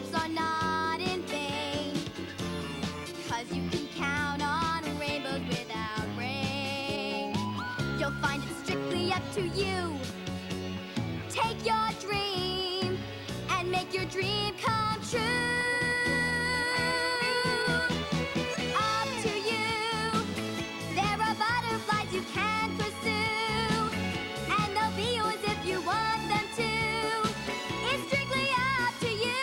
hopes are not in vain. 'Cause you can count on rainbows without rain. You'll find it strictly up to you. Take your dream and make your dream come true. Up to you. There are butterflies you can pursue, and they'll be yours if you want them to. It's strictly up to you.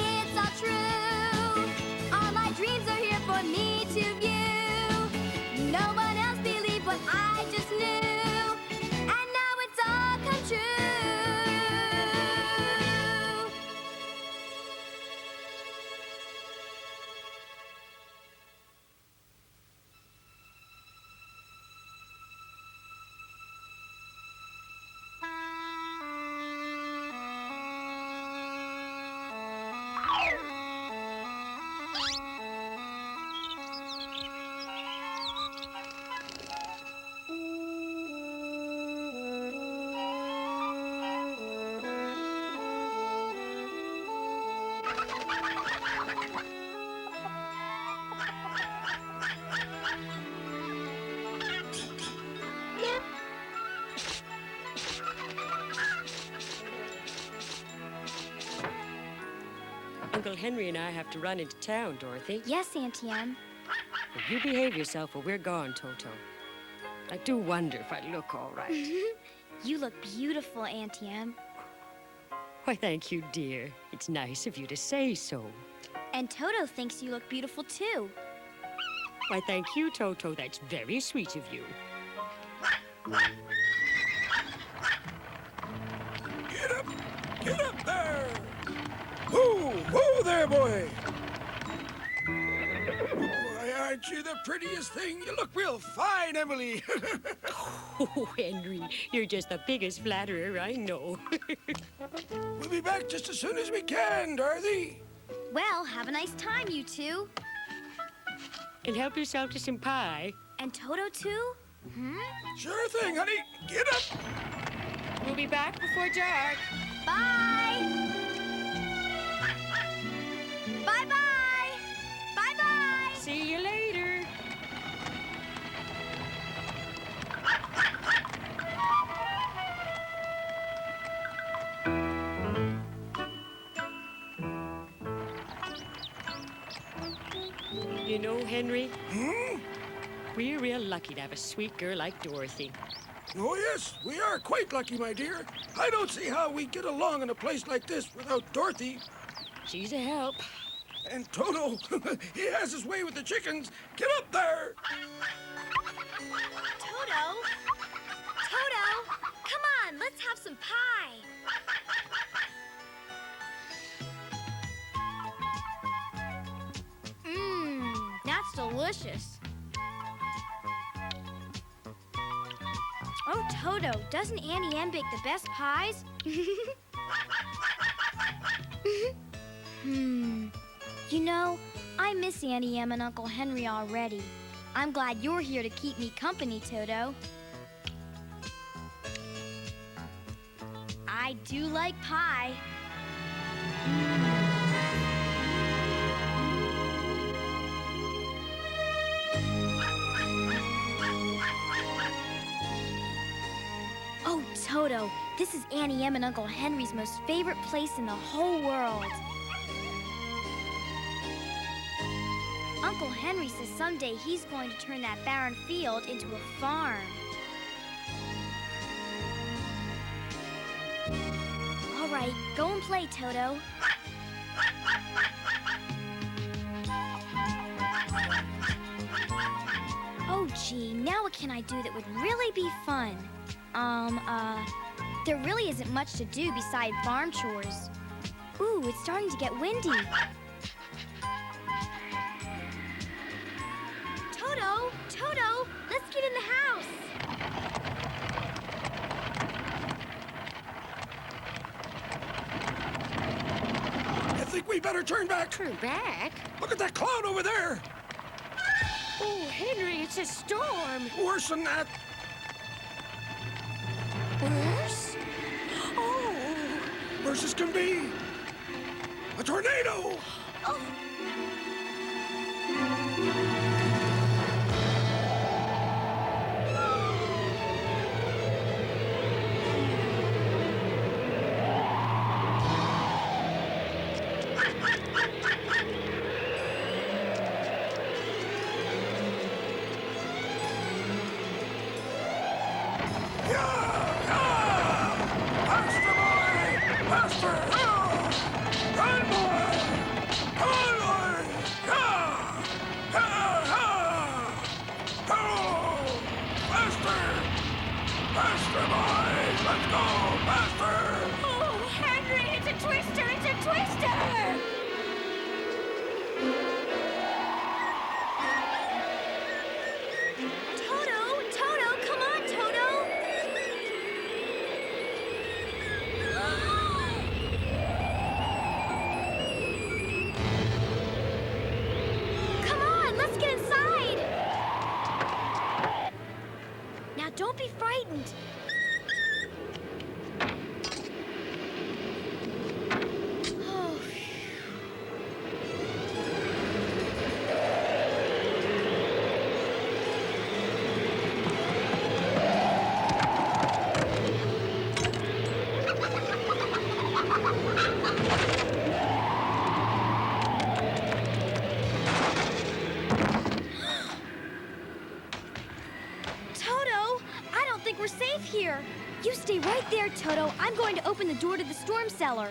It's all true. All my dreams are here for me to view. No one else believed what I just knew, and now it's all come true. Uncle Henry and I have to run into town, Dorothy. Yes, Auntie Em. If you behave yourself or we're gone, Toto. I do wonder if I look all right. You look beautiful, Auntie Em. Why, thank you, dear. It's nice of you to say so. And Toto thinks you look beautiful, too. Why, thank you, Toto. That's very sweet of you. Get up there! Whoa, whoa there, boy! Why, aren't you the prettiest thing? You look real fine, Emily. Oh, Henry, you're just the biggest flatterer I know. We'll be back just as soon as we can, Dorothy. Well, have a nice time, you two. And help yourself to some pie. And Toto, too? Sure thing, honey. Get up. We'll be back before dark. Bye! Bye-bye! Bye-bye! See you later. You know, Henry, we're real lucky to have a sweet girl like Dorothy. Oh, yes, we are quite lucky, my dear. I don't see how we get along in a place like this without Dorothy. She's a help. And Toto, he has his way with the chickens. Get up there! Toto? Toto! Come on, let's have some pie. That's delicious. Oh, Toto, doesn't Auntie Em bake the best pies? You know, I miss Auntie Em and Uncle Henry already. I'm glad you're here to keep me company, Toto. I do like pie. Oh, Toto, this is Auntie Em and Uncle Henry's most favorite place in the whole world. Uncle Henry says someday he's going to turn that barren field into a farm. All right, go and play, Toto. Oh, gee, now what can I do that would really be fun? There really isn't much to do beside farm chores. Ooh, it's starting to get windy. Toto, let's get in the house. I think we better turn back. Turn back? Look at that cloud over there. Oh, Henry, it's a storm. Worse than that. Worse? Oh. Worse as can be. A tornado! Oh. Oh, Henry, it's a twister! It's a twister! Toto, come on, Toto! Come on, let's get inside! Now don't be frightened. Oh. Toto, I don't think we're safe here. You stay right there, Toto. I'm going to open the door to the storm cellar.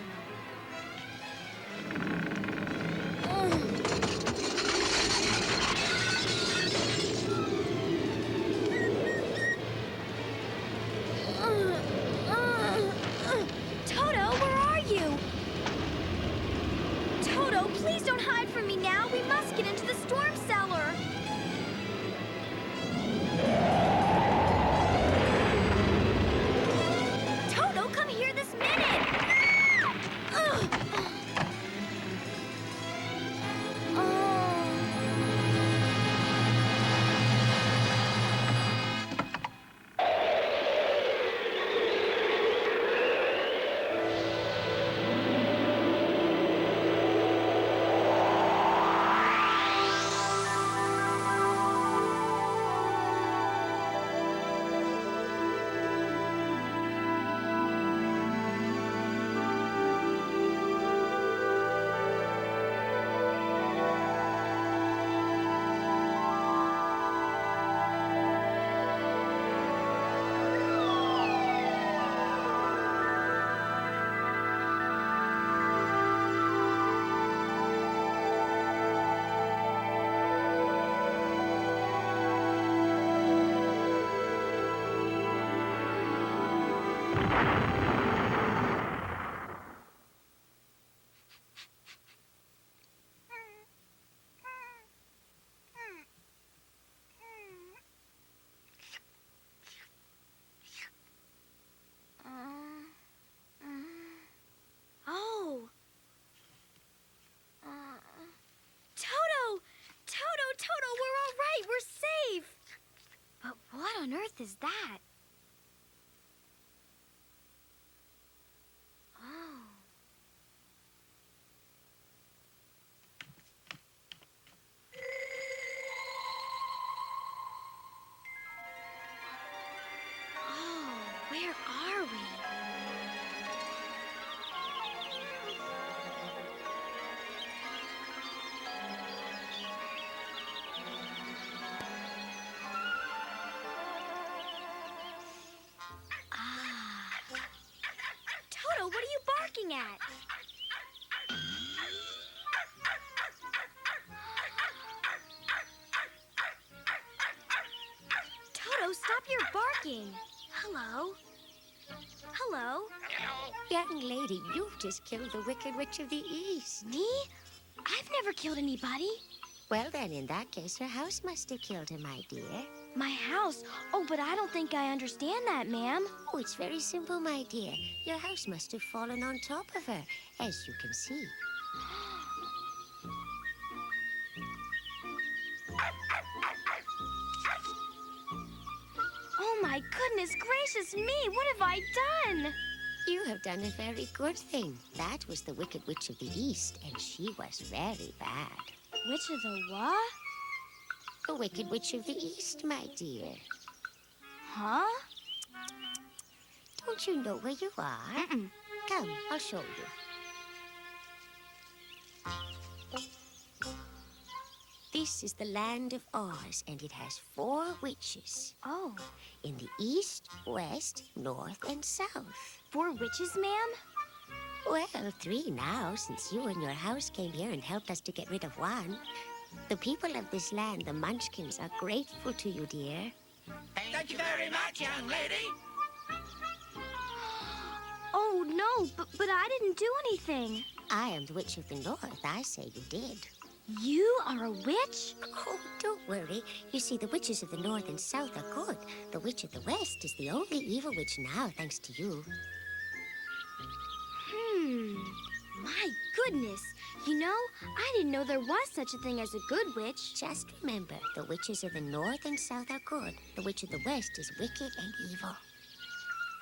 Toto, where are you? Toto, please don't hide from me now. We must get into the storm cellar. Toto, come here this minute. Oh. Toto, we're all right. We're safe. But what on earth is that? Oh. Oh, where are we? Toto, what are you barking at? Toto, stop your barking. Hello? Hello? Young lady, you've just killed the Wicked Witch of the East. Me? I've never killed anybody. Well, then, in that case, her house must have killed her, my dear. My house? Oh, but I don't think I understand that, ma'am. Oh, it's very simple, my dear. Your house must have fallen on top of her, as you can see. Oh, my goodness gracious me! What have I done? You have done a very good thing. That was the Wicked Witch of the East, and she was very bad. Witch of the what? The Wicked Witch of the East, my dear. Huh? Don't you know where you are? Mm-mm. Come, I'll show you. This is the land of Oz, and it has 4 witches. Oh, In the east, west, north, and south. 4 witches, ma'am? Well, 3 now, since you and your house came here and helped us to get rid of one. The people of this land, the Munchkins, are grateful to you, dear. Thank you very much, young lady. Oh, no, but I didn't do anything. I am the Witch of the North. I say you did. You are a witch? Oh, don't worry. You see, the witches of the North and South are good. The Witch of the West is the only evil witch now, thanks to you. My goodness. You know, I didn't know there was such a thing as a good witch. Just remember, the witches of the North and South are good. The Witch of the West is wicked and evil.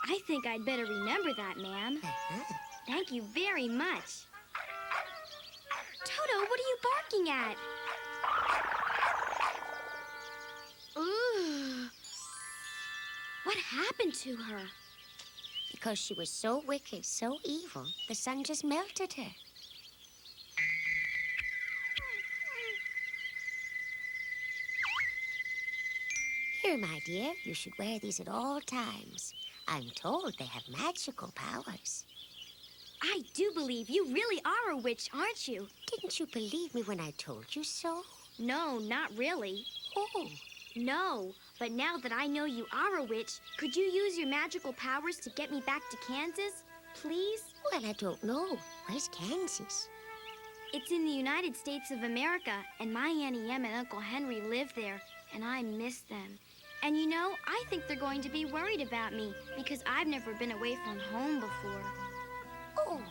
I think I'd better remember that, ma'am. Uh-huh. Thank you very much. Toto, what are you barking at? Ooh. What happened to her? Because she was so wicked, so evil, the sun just melted her. Here, my dear, you should wear these at all times. I'm told they have magical powers. I do believe you really are a witch, aren't you? Didn't you believe me when I told you so? No, not really. Oh, No, but now that I know you are a witch, could you use your magical powers to get me back to Kansas, please? well, I don't know. Where's Kansas? It's in the United States of America, and my Auntie Em and Uncle Henry live there, and I miss them. And you know, I think they're going to be worried about me because I've never been away from home before. Oh.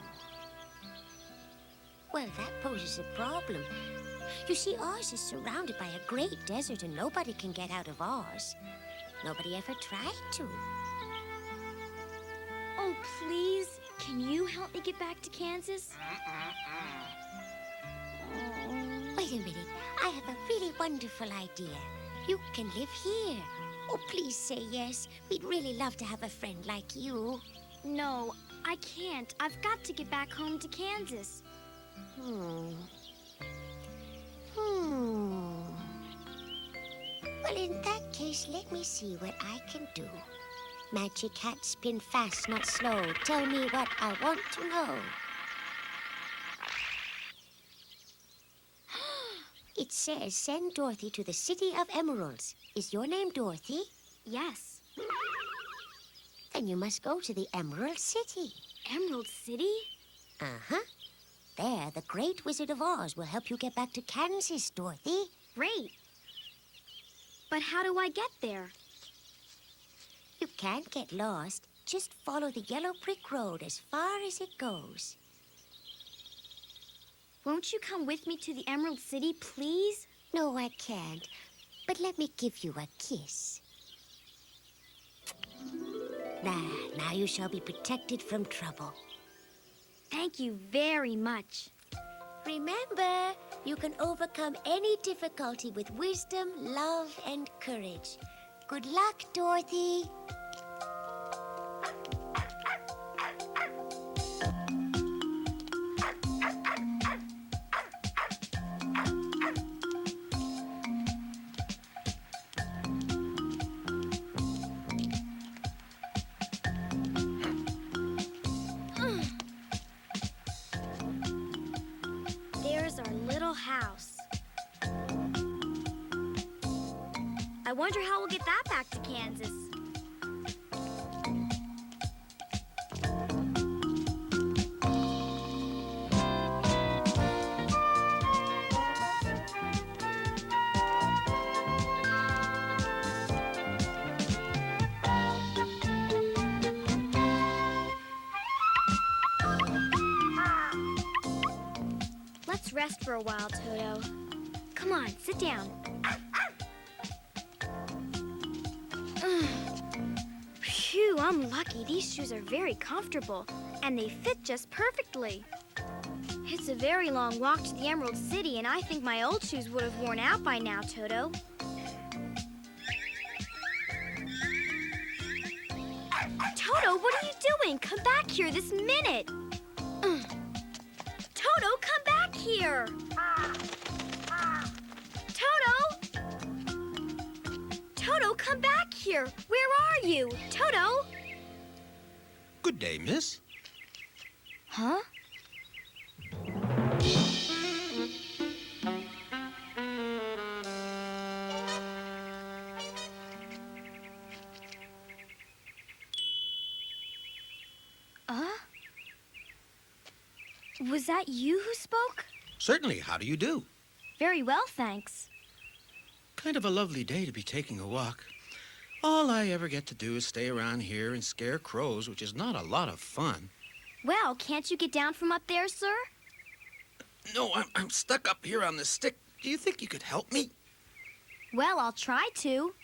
Well, that poses a problem. You see, Oz is surrounded by a great desert and nobody can get out of Oz. Nobody ever tried to. Oh, please, can you help me get back to Kansas? Wait a minute. I have a really wonderful idea. You can live here. Oh, please say yes. We'd really love to have a friend like you. No, I can't. I've got to get back home to Kansas. Well, in that case, let me see what I can do. Magic hat, spin fast, not slow. Tell me what I want to know. It says, send Dorothy to the City of Emeralds. Is your name Dorothy? Yes. Then you must go to the Emerald City. Emerald City? Uh-huh. There, the Great Wizard of Oz will help you get back to Kansas, Dorothy. Great. But how do I get there? You can't get lost. Just follow the yellow brick road as far as it goes. Won't you come with me to the Emerald City, please? No, I can't. But let me give you a kiss. Now you shall be protected from trouble. Thank you very much. Remember, you can overcome any difficulty with wisdom, love, and courage. Good luck, Dorothy. There's our little house. I wonder how we'll get that back to Kansas. Let's rest for a while, Toto. Come on, sit down. Phew. Phew, I'm lucky. These shoes are very comfortable, and they fit just perfectly. It's a very long walk to the Emerald City, and I think my old shoes would have worn out by now, Toto. Toto, what are you doing? Come back here this minute. Toto, come back here. Toto! Toto, come back here. Where are you? Toto? Good day, miss. Huh? Was that you who spoke? Certainly. How do you do? Very well, thanks. Kind of a lovely day to be taking a walk. All I ever get to do is stay around here and scare crows, which is not a lot of fun. Well, can't you get down from up there, sir? No, I'm stuck up here on this stick. Do you think you could help me? Well, I'll try to.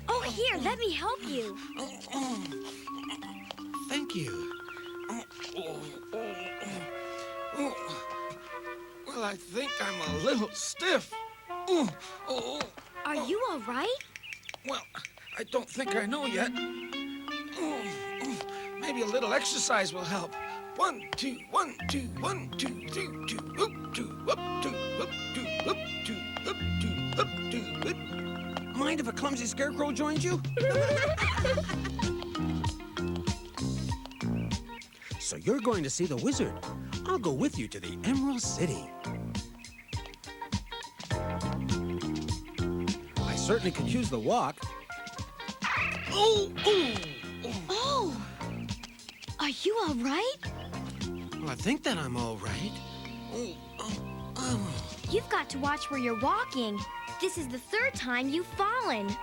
Oh, here, let me help you. Thank you. Well, I think I'm a little stiff. Are you all right? Well, I don't think I know yet. Maybe a little exercise will help. 1, 2, 1, 2, 1, 2, 3, 2, up, 2, up, 2, up, 2, up, 2, up, 2, up, 2, up. Mind if a clumsy scarecrow joins you? So you're going to see the wizard. I'll go with you to the Emerald City. I certainly could use the walk. Oh! Are you all right? Well, I think that I'm all right. You've got to watch where you're walking. This is the third time you've fallen.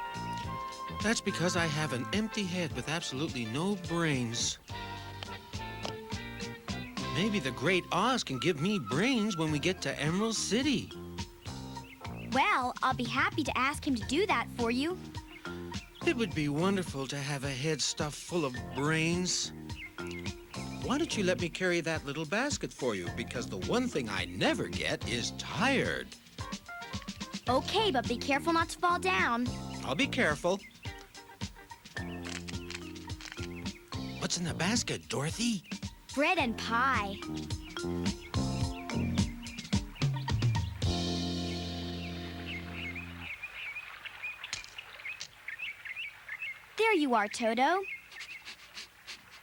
That's because I have an empty head with absolutely no brains. Maybe the Great Oz can give me brains when we get to Emerald City. Well, I'll be happy to ask him to do that for you. It would be wonderful to have a head stuffed full of brains. Why don't you let me carry that little basket for you? Because the one thing I never get is tired. Okay, but be careful not to fall down. I'll be careful. What's in the basket, Dorothy? Bread and pie. There you are, Toto.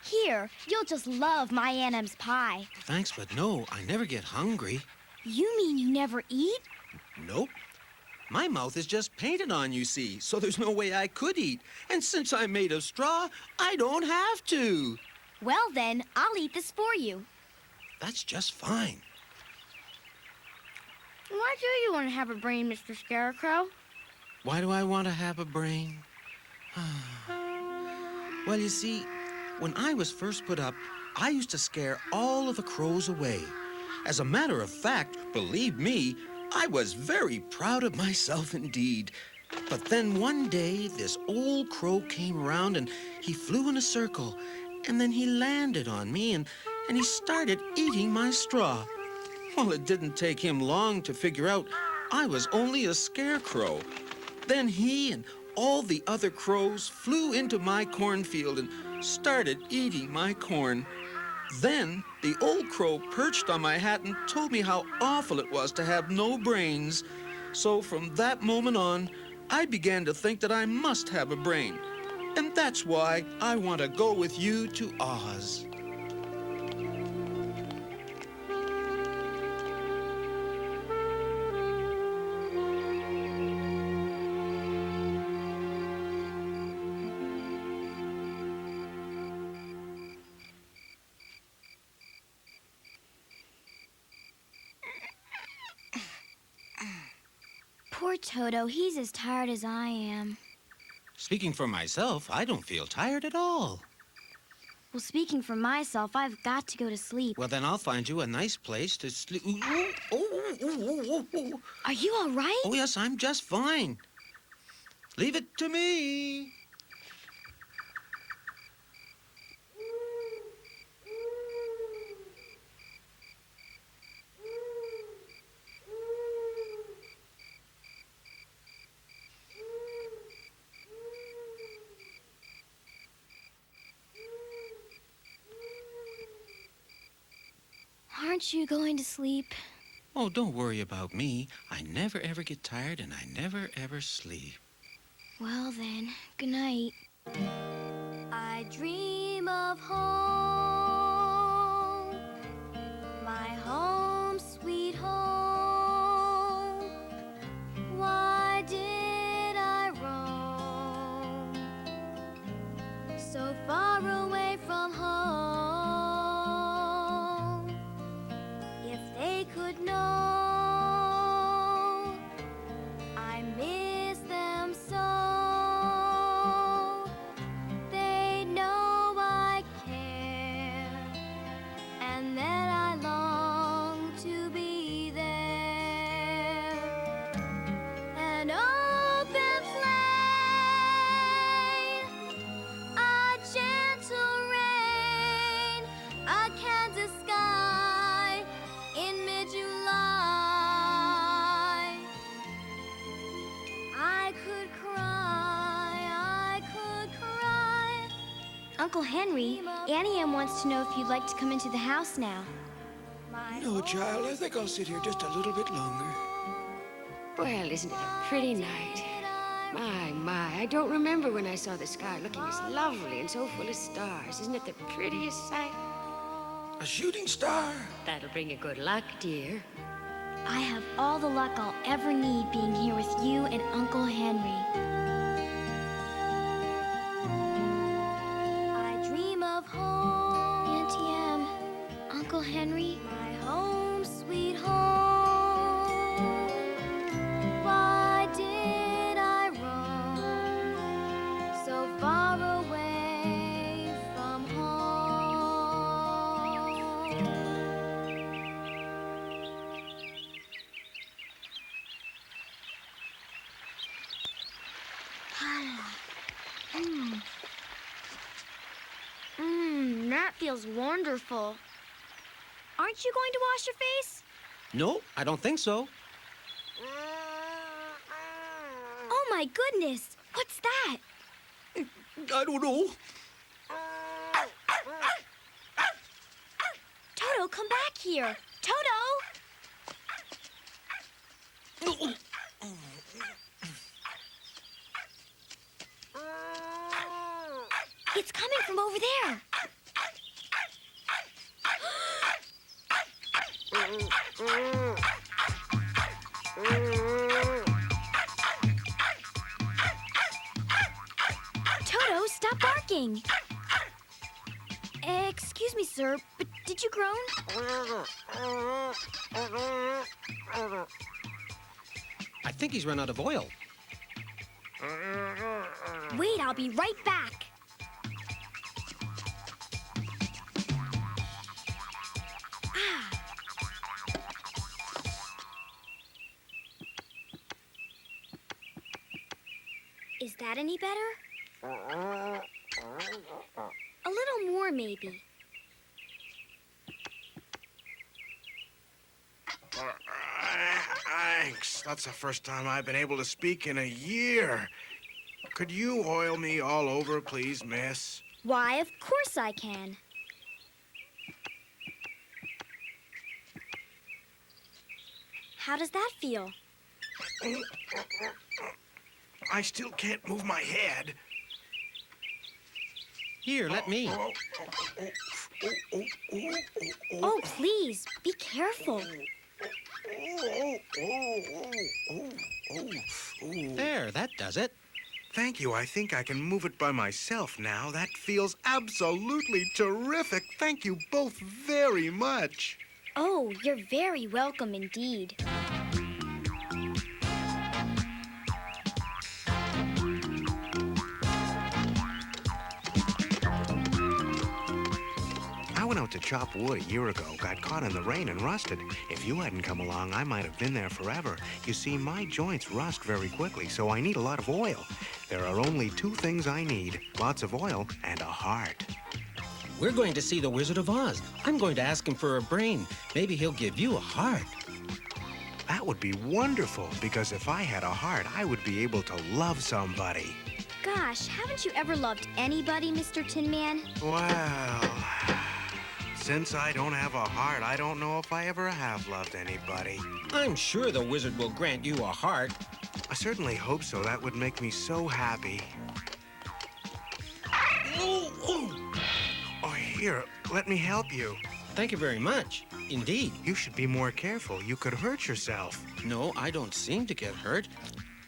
Here, you'll just love my Aunt Em's pie. Thanks, but no, I never get hungry. You mean you never eat? Nope. My mouth is just painted on, you see, so there's no way I could eat. And since I'm made of straw, I don't have to. Well then, I'll eat this for you. That's just fine. Why do you want to have a brain, Mr. Scarecrow? Why do I want to have a brain? Well, you see, when I was first put up, I used to scare all of the crows away. As a matter of fact, believe me, I was very proud of myself indeed. But then one day, this old crow came around and he flew in a circle. And then he landed on me and he started eating my straw. Well, it didn't take him long to figure out I was only a scarecrow. Then he and all the other crows flew into my cornfield and started eating my corn. Then the old crow perched on my hat and told me how awful it was to have no brains. So from that moment on, I began to think that I must have a brain. And that's why I want to go with you to Oz. Poor Toto, he's as tired as I am. Speaking for myself, I don't feel tired at all. Well, speaking for myself, I've got to go to sleep. Well, then I'll find you a nice place to sleep. Oh. Are you all right? Oh, yes, I'm just fine. Leave it to me. Aren't you going to sleep? Oh, don't worry about me. I never ever get tired and I never ever sleep. Well then, good night. I dream of home, my home, sweet home. Why did I roam so far away from home? If they could know, I miss them so. They know I care, and that I long to be there. An open flame, a gentle rain, a Kansas sky in mid-July. I could cry. Uncle Henry, Annie M wants to know if you'd like to come into the house now. No, child, I think I'll sit here just a little bit longer. Well, isn't it a pretty night? My, I don't remember when I saw the sky looking as lovely and so full of stars. Isn't it the prettiest sight? A shooting star? That'll bring you good luck, dear. I have all the luck I'll ever need being here with you and Uncle Henry. I dream of home, Auntie M, Uncle Henry, my home, sweet home. Why did I roam so far away from home? That feels wonderful. Aren't you going to wash your face? No, I don't think so. Oh my goodness, what's that? I don't know. Toto, come back here. Toto! It's coming from over there. Toto, stop barking. Excuse me, sir, but did you groan? I think he's run out of oil. Wait, I'll be right back. Is that any better? A little more, maybe. Thanks. That's the first time I've been able to speak in a year. Could you oil me all over, please, miss? Why, of course I can. How does that feel? I still can't move my head. Here, let me. Oh, please, be careful. There, that does it. Thank you. I think I can move it by myself now. That feels absolutely terrific. Thank you both very much. Oh, you're very welcome indeed. went out to chop wood a year ago, got caught in the rain and rusted. If you hadn't come along, I might have been there forever. You see, my joints rust very quickly, so I need a lot of oil. There are only two things I need, lots of oil and a heart. We're going to see the Wizard of Oz. I'm going to ask him for a brain. Maybe he'll give you a heart. That would be wonderful, because if I had a heart, I would be able to love somebody. Gosh, haven't you ever loved anybody, Mr. Tin Man? Well, since I don't have a heart, I don't know if I ever have loved anybody. I'm sure the wizard will grant you a heart. I certainly hope so. That would make me so happy. Oh, here, let me help you. Thank you very much. Indeed. You should be more careful. You could hurt yourself. No, I don't seem to get hurt.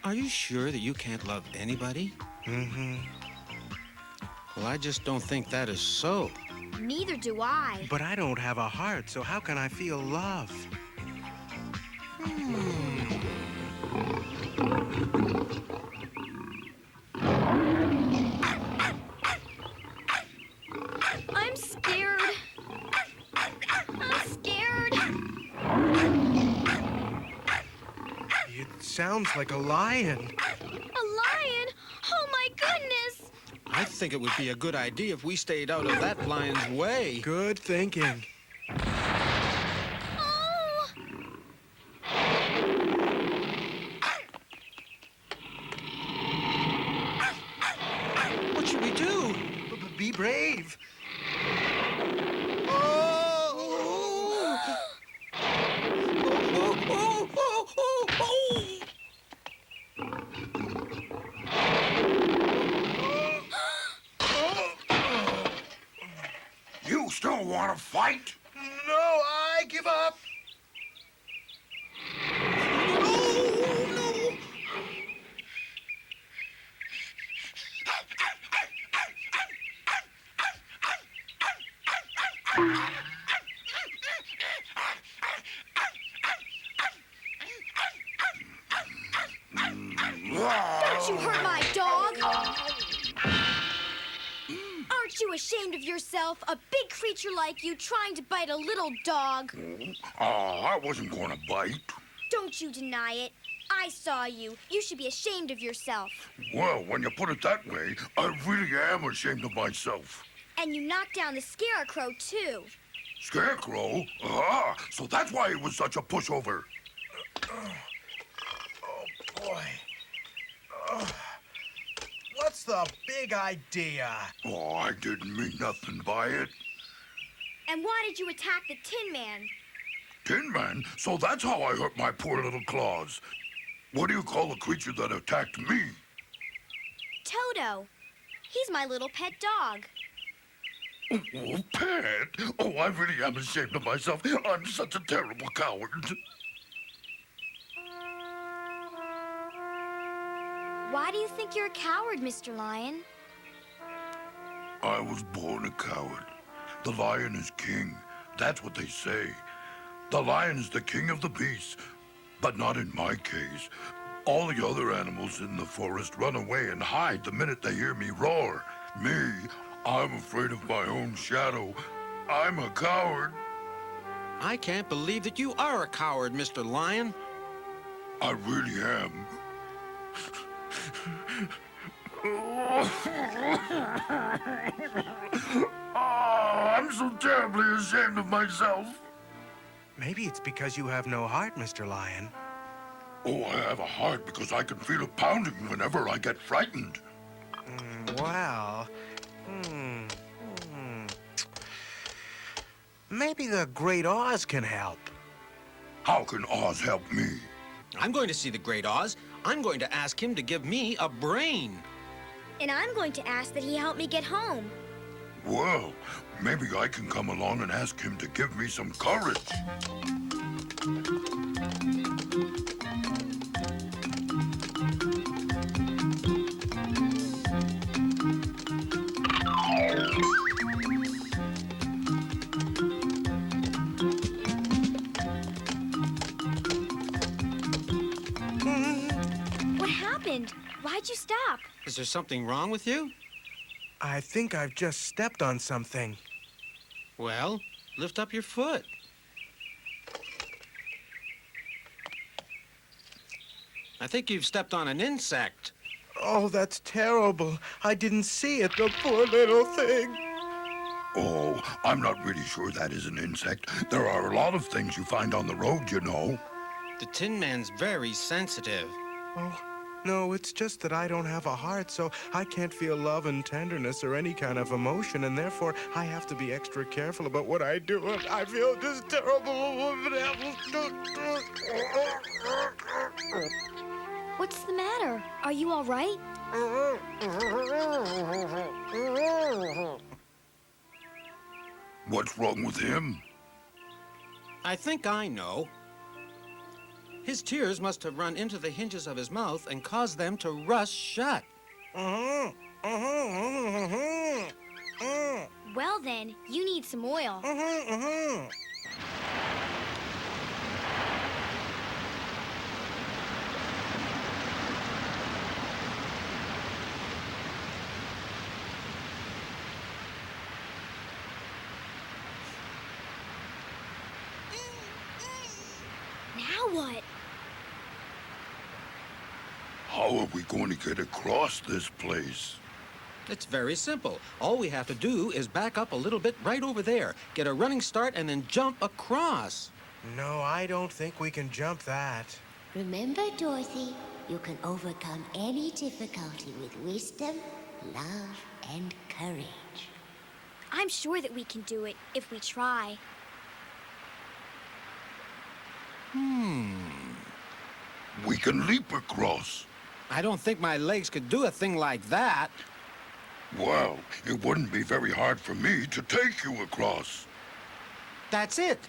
Are you sure that you can't love anybody? Mm-hmm. Well, I just don't think that is so. Neither do I. But I don't have a heart, so how can I feel love? I'm scared. I'm scared. It sounds like a lion. A lion? Oh, my goodness. I think it would be a good idea if we stayed out of that lion's way. Good thinking. Oh. What should we do? Be brave. You still want to fight? No, I give up. Don't you hurt my dog! Aren't you ashamed of yourself? A big creature like you trying to bite a little dog. I wasn't going to bite. Don't you deny it. I saw you. You should be ashamed of yourself. Well, when you put it that way, I really am ashamed of myself. And you knocked down the scarecrow, too. Scarecrow? Ah, so that's why he was such a pushover. Oh, boy. What's the big idea? Oh, I didn't mean nothing by it. And why did you attack the Tin Man? Tin Man? So that's how I hurt my poor little claws. What do you call the creature that attacked me? Toto. He's my little pet dog. Oh, Pet! Oh, I really am ashamed of myself. I'm such a terrible coward. Why do you think you're a coward, Mr. Lion? I was born a coward. The lion is king. That's what they say. The lion is the king of the beasts. But not in my case. All the other animals in the forest run away and hide the minute they hear me roar. Me, I'm afraid of my own shadow. I'm a coward. I can't believe that you are a coward, Mr. Lion. I really am. Oh, I'm so terribly ashamed of myself. Maybe it's because you have no heart, Mr. Lion. Oh, I have a heart because I can feel it pounding whenever I get frightened. Well, maybe the Great Oz can help. How can Oz help me? I'm going to see the Great Oz. I'm going to ask him to give me a brain. And I'm going to ask that he help me get home. Well, maybe I can come along and ask him to give me some courage. What happened? Why'd you stop? Is there something wrong with you? I think I've just stepped on something. Well, lift up your foot. I think you've stepped on an insect. Oh, that's terrible. I didn't see it, the poor little thing. Oh, I'm not really sure that is an insect. There are a lot of things you find on the road, you know. The Tin Man's very sensitive. Oh, no, it's just that I don't have a heart, so I can't feel love and tenderness or any kind of emotion, and therefore I have to be extra careful about what I do, and I feel just terrible. What's the matter? Are you all right? What's wrong with him? I think I know. His tears must have run into the hinges of his mouth and caused them to rust shut. Well then, you need some oil. Now what? How are we going to get across this place? It's very simple. All we have to do is back up a little bit right over there, get a running start, and then jump across. No, I don't think we can jump that. Remember, Dorothy, you can overcome any difficulty with wisdom, love, and courage. I'm sure that we can do it if we try. We can leap across. I don't think my legs could do a thing like that. Well, it wouldn't be very hard for me to take you across. That's it.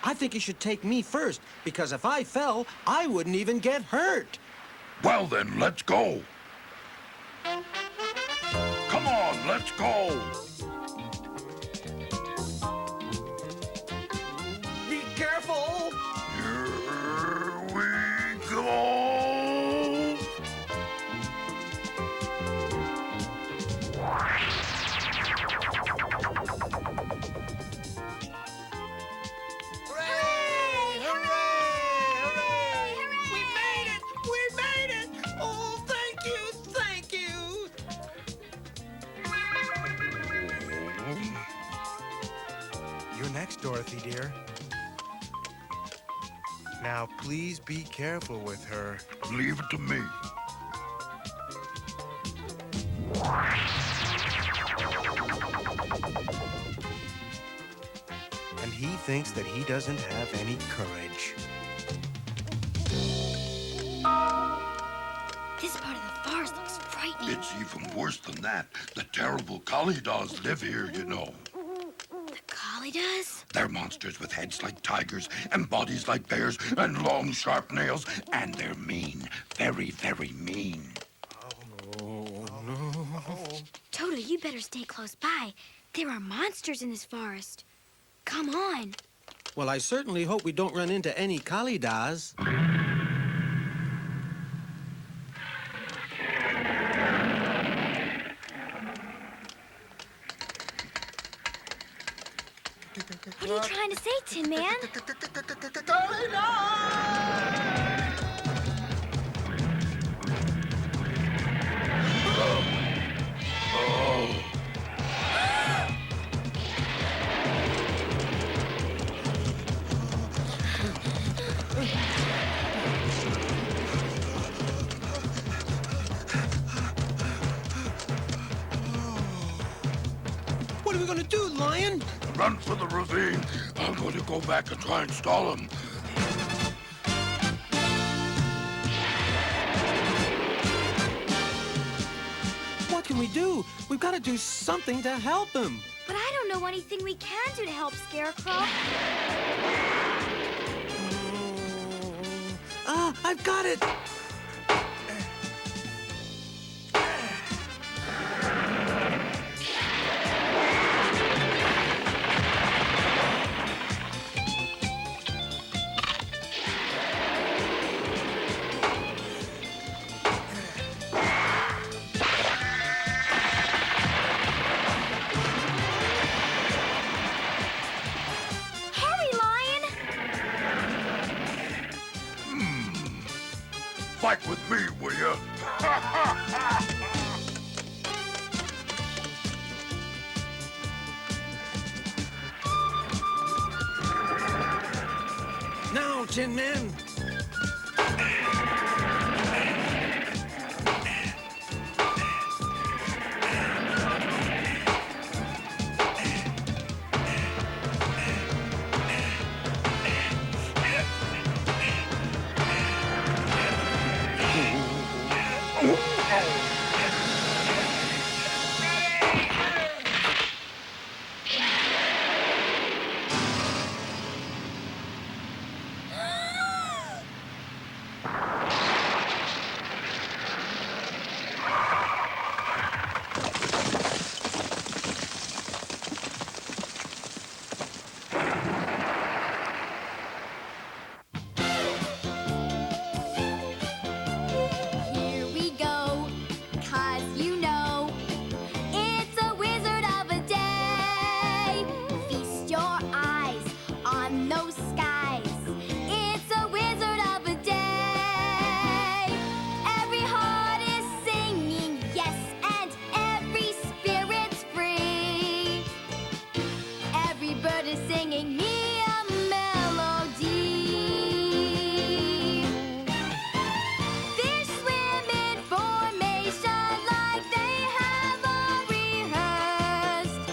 I think you should take me first, because if I fell, I wouldn't even get hurt. Well then, let's go. Come on, let's go. Be careful! Here we go. You're next, Dorothy, dear. Now, please be careful with her. Leave it to me. And he thinks that he doesn't have any courage. This part of the forest looks frightening. It's even worse than that. The terrible Kalidas live here, you know. The collie does? They're monsters with heads like tigers and bodies like bears and long, sharp nails. And they're mean. Very, very mean. Toto, you better stay close by. There are monsters in this forest. Come on. Well, I certainly hope we don't run into any Kalidas. What are you trying to say, Tin Man? What are we gonna do, Lion? Run for the ravine. I'm going to go back and try and stall him. What can we do? We've got to do something to help him. But I don't know anything we can do to help Scarecrow. Ah, I've got it! fight with me, will you? Now, Tin Man. Here we go, 'cause you know it's a wizard of a day. Feast your eyes on those skies. It's a wizard of a day. Every heart is singing yes, and every spirit's free. Every bird is singing me a melody. Fish swim in formation like they have all rehearsed.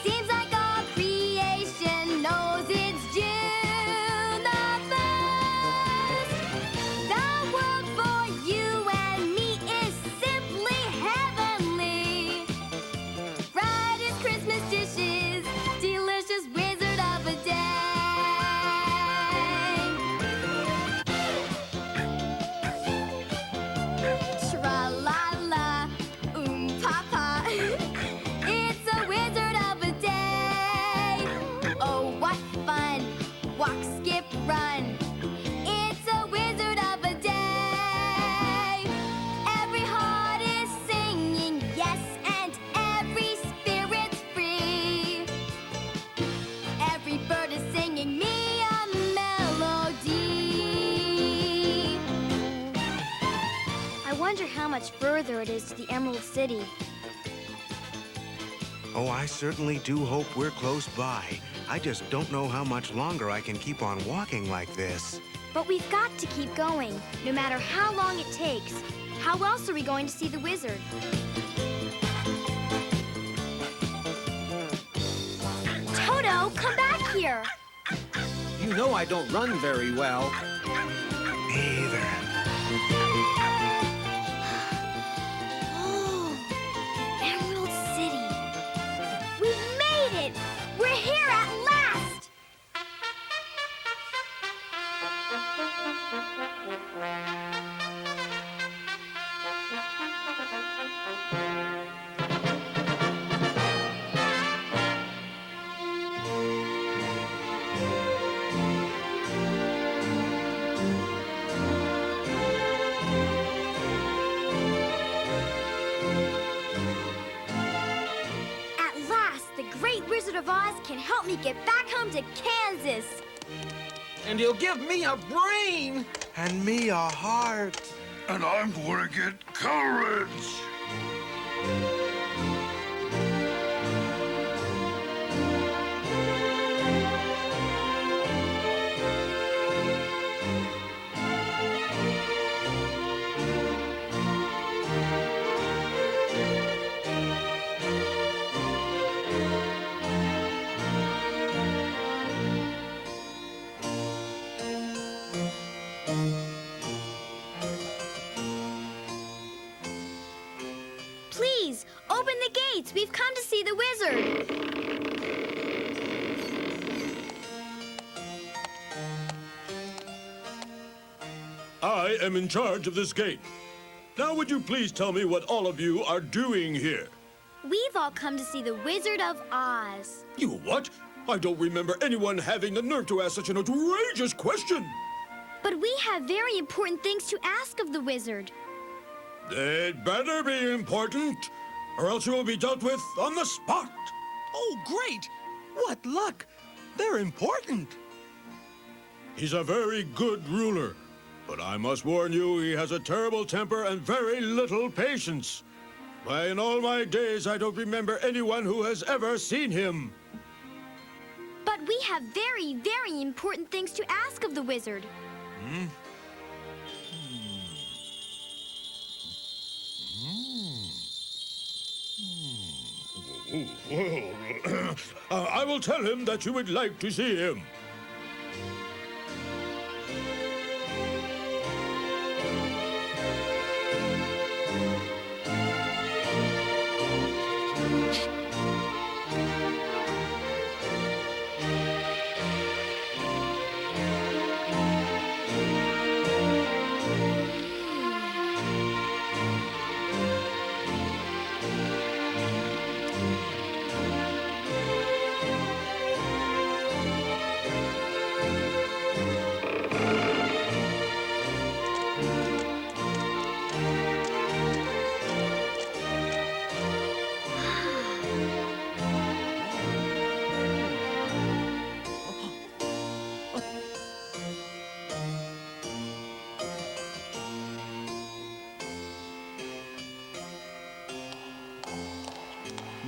Seems like all creation knows it's June the 1st. The world for you and me is simply heavenly. Bright as Christmas dishes, delicious wizard of a day. Tra-la-la, papa. It's a wizard of a day. Oh, what fun! Walk, skip, run. It's a wizard of a day. Every heart is singing yes, and every spirit's free. Every bird is singing me a melody. I wonder how much further it is to the Emerald City. Oh, I certainly do hope we're close by. I just don't know how much longer I can keep on walking like this. But we've got to keep going, no matter how long it takes. How else are we going to see the wizard? Toto, come back here! You know I don't run very well. Either. Oh, Emerald City. We've made it! We're here at last! At last, the great Wizard of Oz can help me get back home to Kansas. And he'll give me a brain. And me a heart. And I'm going to get courage. Please, open the gates. We've come to see the wizard. I am in charge of this gate. Now would you please tell me what all of you are doing here? We've all come to see the Wizard of Oz. You what? I don't remember anyone having the nerve to ask such an outrageous question. But we have very important things to ask of the wizard. They'd better be important, or else you will be dealt with on the spot. Oh, great! What luck! They're important. He's a very good ruler, But I must warn you, he has a terrible temper and very little patience. Why, in all my days, I don't remember anyone who has ever seen him. But we have very, very important things to ask of the wizard. I will tell him that you would like to see him.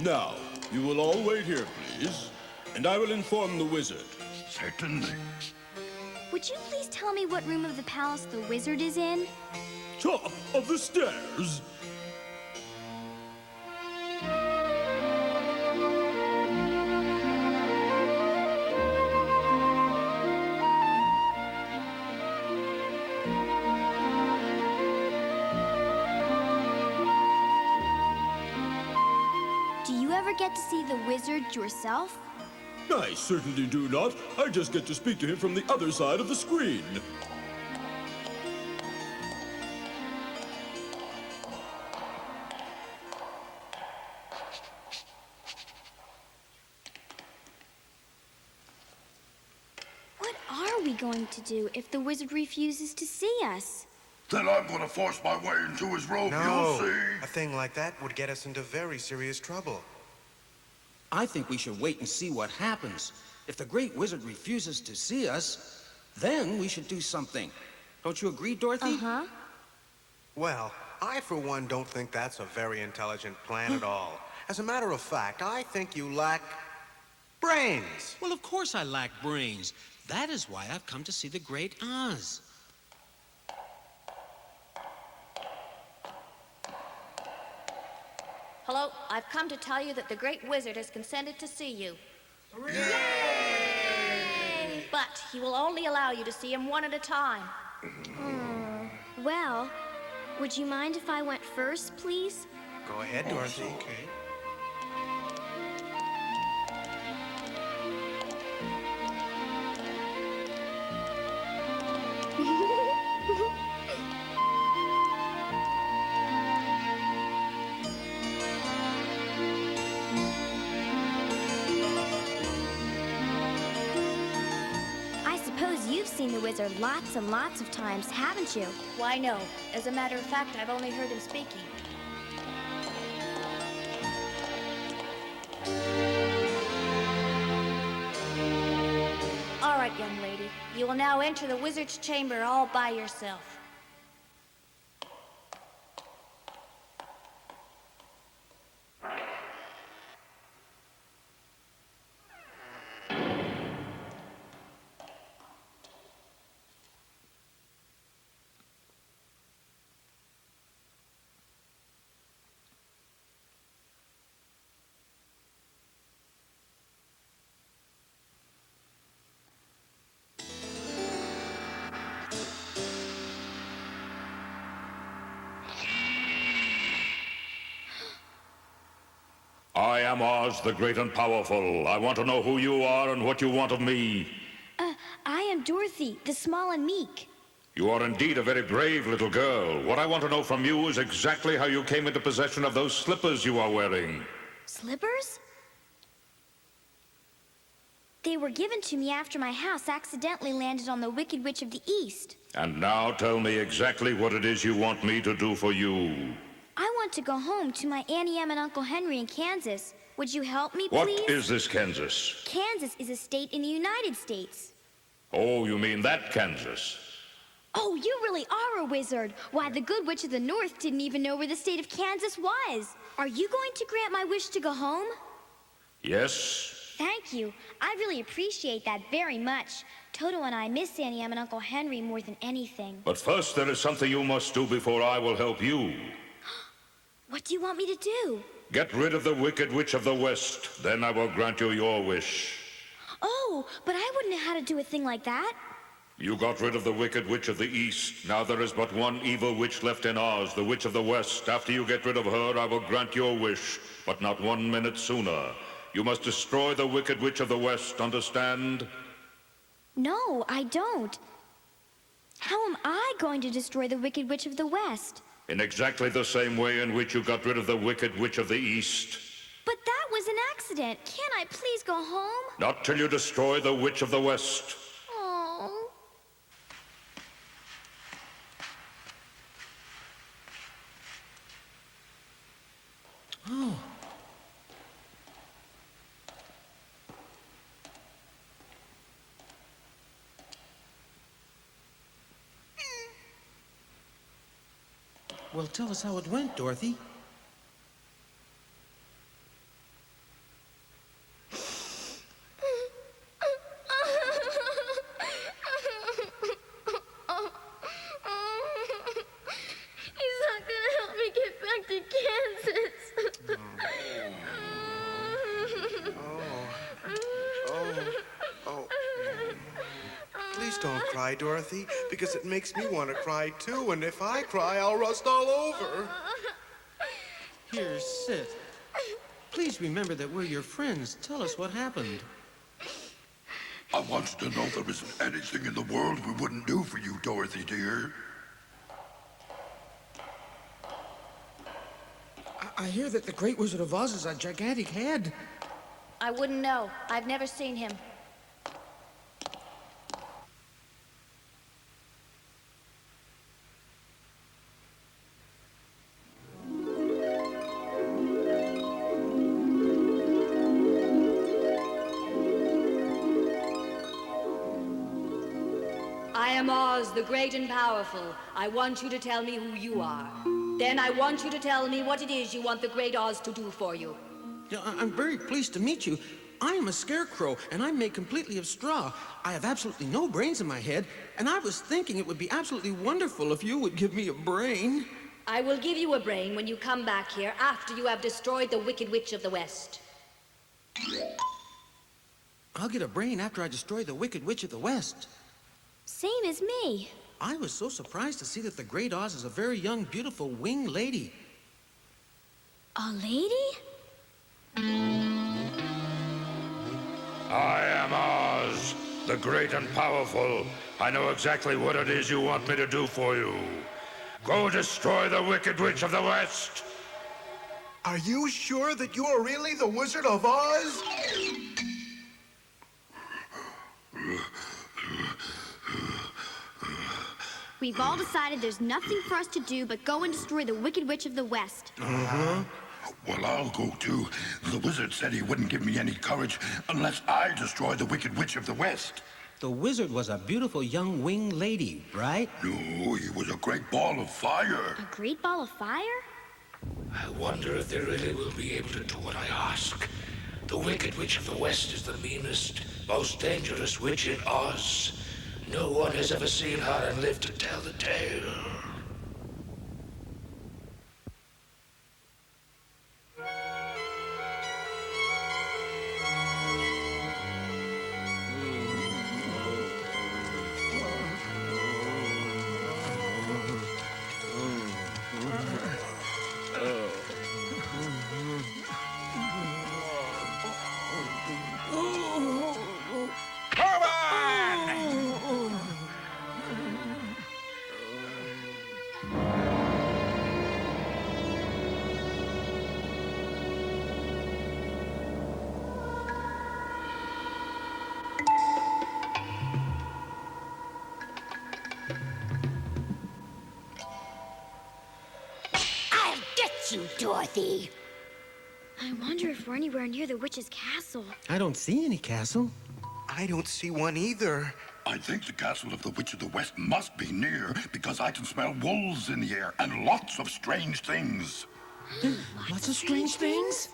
Now, you will all wait here, please, and I will inform the wizard. Certainly. Would you please tell me what room of the palace the wizard is in? Top of the stairs. Do you ever get to see the wizard yourself? I certainly do not. I just get to speak to him from the other side of the screen. What are we going to do if the wizard refuses to see us? Then I'm gonna force my way into his robe, you'll No, see. a thing like that would get us into very serious trouble. I think we should wait and see what happens. If the great wizard refuses to see us, then we should do something. Don't you agree, Dorothy? Uh-huh. Well, I for one don't think that's a very intelligent plan at all. As a matter of fact, I think you lack brains. Well, of course I lack brains. That is why I've come to see the great Oz. Hello, I've come to tell you that the Great Wizard has consented to see you. Yay! But he will only allow you to see him one at a time. Well, would you mind if I went first, please? Go ahead, Dorothy. Okay. I suppose you've seen the wizard lots and lots of times, haven't you? Why, no. As a matter of fact, I've only heard him speaking. All right, young lady. You will now enter the wizard's chamber all by yourself. I am Oz, the great and powerful. I want to know who you are and what you want of me. I am Dorothy, the small and meek. You are indeed a very brave little girl. What I want to know from you is exactly how you came into possession of those slippers you are wearing. Slippers? They were given to me after my house accidentally landed on the Wicked Witch of the East. And now tell me exactly what it is you want me to do for you. I want to go home to my Auntie Em and Uncle Henry in Kansas. Would you help me, What please? is this Kansas? Kansas is a state in the United States. Oh, you mean that Kansas? Oh, you really are a wizard. Why, the Good Witch of the North didn't even know where the state of Kansas was. Are you going to grant my wish to go home? Yes? Thank you. I really appreciate that very much. Toto and I miss Sandy Em and Uncle Henry more than anything. But first, there is something you must do before I will help you. What do you want me to do? Get rid of the Wicked Witch of the West. Then I will grant you your wish. Oh, but I wouldn't know how to do a thing like that. You got rid of the Wicked Witch of the East. Now there is but one evil witch left in Oz, the Witch of the West. After you get rid of her, I will grant your wish, but not 1 minute sooner. You must destroy the Wicked Witch of the West, understand? No, I don't. How am I going to destroy the Wicked Witch of the West? In exactly the same way in which you got rid of the Wicked Witch of the East. But that was an accident. Can't I please go home? Not till you destroy the Witch of the West. Oh. Oh. Well, tell us how it went, Dorothy. Please don't cry, Dorothy, because it makes me want to cry too, and if I cry, I'll rust all over. Here, sit. Please remember that we're your friends. Tell us what happened. I want you to know there isn't anything in the world we wouldn't do for you, Dorothy, dear. I hear that the Great Wizard of Oz is a gigantic head. I wouldn't know. I've never seen him. I am Oz, the great and powerful. I want you to tell me who you are. Then I want you to tell me what it is you want the great Oz to do for you. Yeah, I'm very pleased to meet you. I am a scarecrow, and I'm made completely of straw. I have absolutely no brains in my head, and I was thinking it would be absolutely wonderful if you would give me a brain. I will give you a brain when you come back here after you have destroyed the Wicked Witch of the West. I'll get a brain after I destroy the Wicked Witch of the West. Same as me. I was so surprised to see that the Great Oz is a very young, beautiful winged lady. A lady? I am Oz, the great and powerful. I know exactly what it is you want me to do for you. Go destroy the Wicked Witch of the West. Are you sure that you are really the Wizard of Oz? We've all decided there's nothing for us to do but go and destroy the Wicked Witch of the West. Uh-huh. Well, I'll go too. The wizard said he wouldn't give me any courage unless I destroy the Wicked Witch of the West. The wizard was a beautiful young winged lady, right? No, he was a great ball of fire. A great ball of fire? I wonder if they really will be able to do what I ask. The Wicked Witch of the West is the meanest, most dangerous witch in Oz. No one has ever seen her and lived to tell the tale. You, Dorothy. I wonder if we're anywhere near the witch's castle. I don't see any castle. I don't see one either. I think the castle of the Witch of the West must be near because I can smell wolves in the air and lots of strange things. Lots of strange things?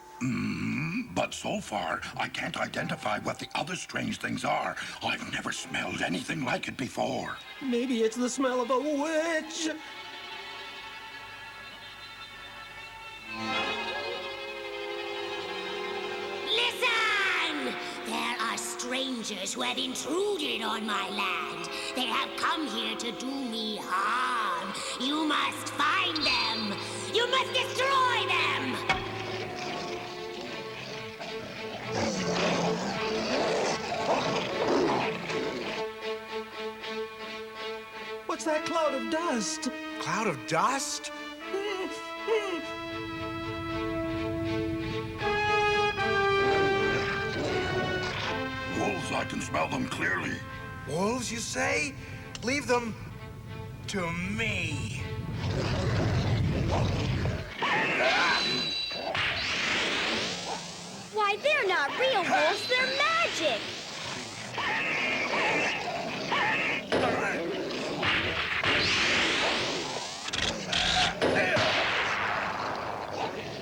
But so far, I can't identify what the other strange things are. I've never smelled anything like it before. Maybe it's the smell of a witch. Listen! There are strangers who have intruded on my land. They have come here to do me harm. You must find them. You must destroy them. What's that cloud of dust? Cloud of dust? Wolves, I can smell them clearly. Wolves, you say? Leave them to me. Why, they're not real wolves, they're magic!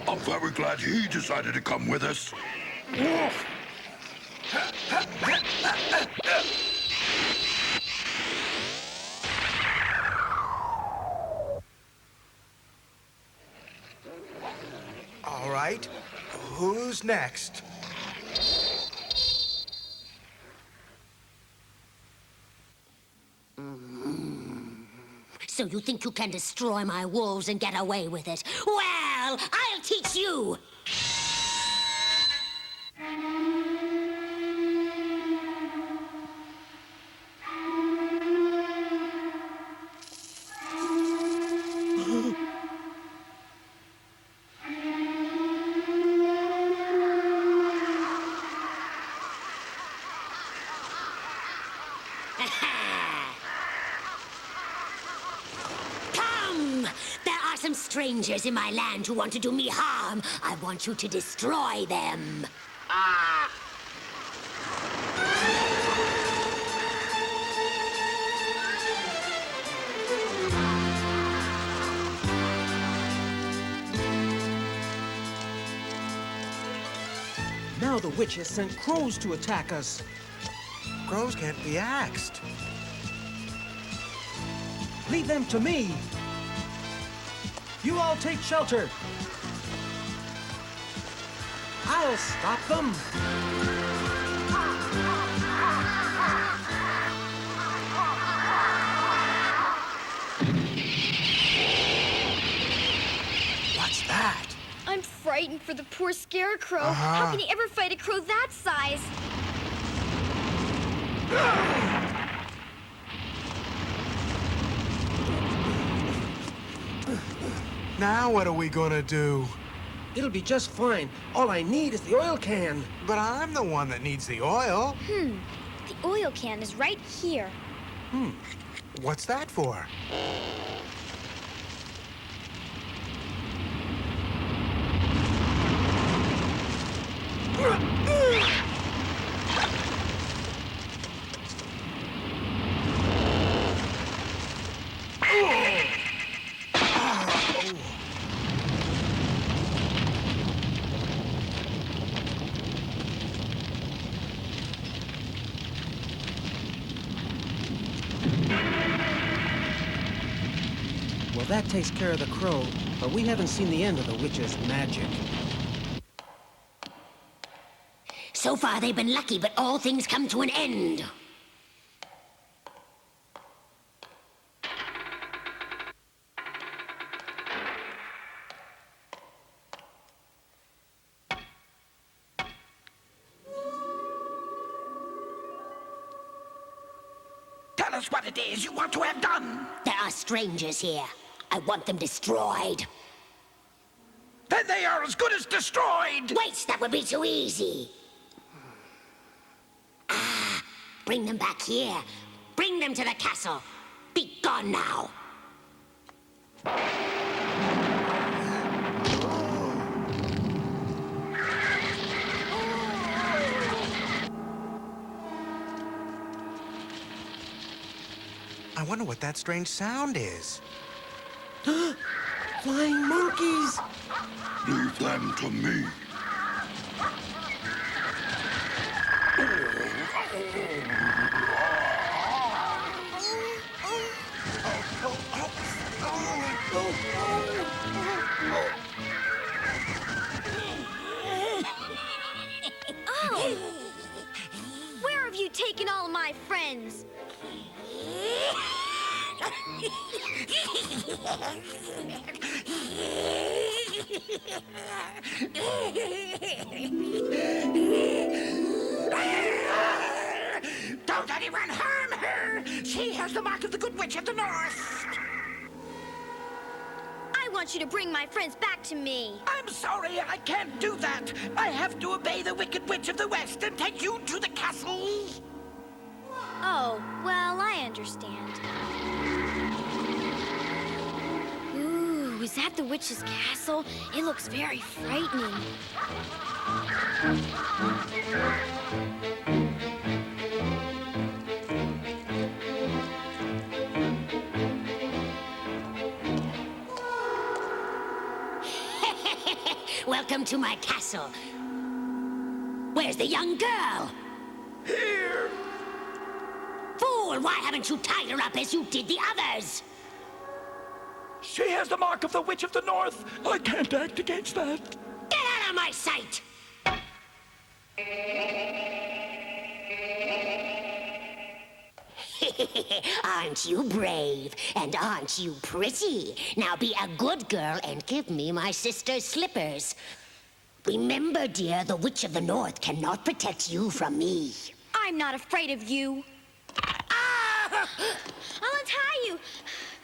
I'm very glad he decided to come with us. All right. Who's next? So you think you can destroy my wolves and get away with it? Well, I'll teach you! Come! There are some strangers in my land who want to do me harm. I want you to destroy them. Now the witch has sent crows to attack us. Crows can't be axed. Leave them to me. You all take shelter. I'll stop them. What's that? I'm frightened for the poor scarecrow. How can he ever fight a crow that size? Now what are we gonna do? It'll be just fine. All I need is the oil can. But I'm the one that needs the oil. The oil can is right here. What's that for? Well, that takes care of the crow, but we haven't seen the end of the witch's magic. So far they've been lucky, but all things come to an end. Tell us what it is you want to have done. There are strangers here. I want them destroyed. Then they are as good as destroyed. Wait, that would be too easy. Bring them back here. Bring them to the castle. Be gone now. I wonder what that strange sound is. Flying monkeys! Leave them to me. Oh! Where have you taken all my friends? Don't anyone harm her! She has the mark of the Good Witch of the North! I want you to bring my friends back to me. I'm sorry, I can't do that. I have to obey the Wicked Witch of the West and take you to the castle. Oh, well, I understand. Ooh, is that the witch's castle? It looks very frightening. Welcome to my castle. Where's the young girl? Here! Fool, why haven't you tied her up as you did the others? She has the mark of the Witch of the North. I can't act against that. Get out of my sight! Aren't you brave? And aren't you pretty? Now be a good girl and give me my sister's slippers. Remember, dear, the Witch of the North cannot protect you from me. I'm not afraid of you. Ah! I'll untie you.